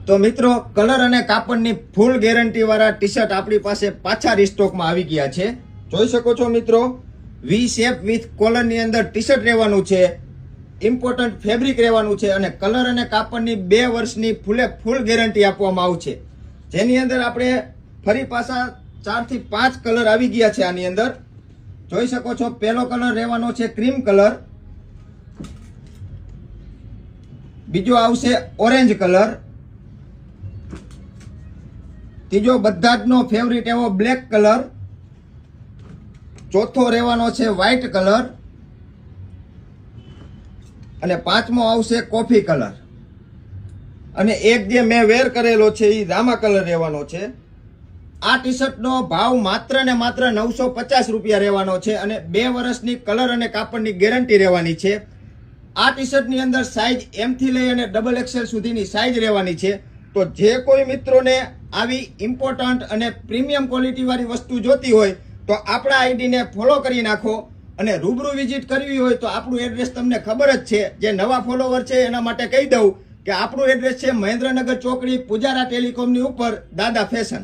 તો મિત્રો કલર અને કાપડની ફૂલ ગેરંટી વાળા ટી શર્ટ આપણી પાસે પાછા રિસ્ટોકમાં આવી ગયા છે. જોઈ શકો છો મિત્રો, વી શેપ વિથ કોલર ની અંદર ટી શર્ટ રહેવાનું છે, ઇમ્પોર્ટન્ટ ફેબ્રિક રહેવાનું છે અને કલર અને કાપડની 2 વર્ષની ફૂલ ગેરંટી આપવામાં આવશે. જેની અંદર આપણે ફરી પાછા 4 થી 5 કલર આવી ગયા છે. આની અંદર જોઈ શકો છો, પહેલો કલર રહેવાનો છે ક્રીમ કલર, બીજો આવશે ઓરેન્જ કલર, ત્રીજો બધા જ નો ફેવરિટ એવો બ્લેક કલર, ચોથો રહેવાનો છે વ્હાઈટ કલર અને પાંચમો આવશે કોફી કલર અને એક જે મેં વેર કરેલો છે એ રામા કલર રહેવાનો છે. આ ટી શર્ટનો ભાવ માત્ર ને માત્ર 950 રૂપિયા રહેવાનો છે અને 2 વર્ષની કલર અને કાપડની ગેરંટી રહેવાની છે. આ ટી શર્ટની અંદર સાઇઝ M થી લઈ અને XXL સુધીની સાઇઝ રહેવાની છે. તો જે કોઈ મિત્રોને આવી ઇમ્પોર્ટન્ટ અને પ્રીમિયમ ક્વોલિટી વાળી વસ્તુ જોતી હોય તો આપણા આઈડીને ફોલો કરી નાખો અને રૂબરૂ વિઝિટ કરવી હોય તો આપણું એડ્રેસ તમને ખબર જ છે. જે નવા ફોલોવર છે એના માટે કહી દઉં કે આપણું એડ્રેસ છે મહેન્દ્રનગર ચોકડી, પૂજારા ટેલિકોમની ઉપર, દાદા ફેશન.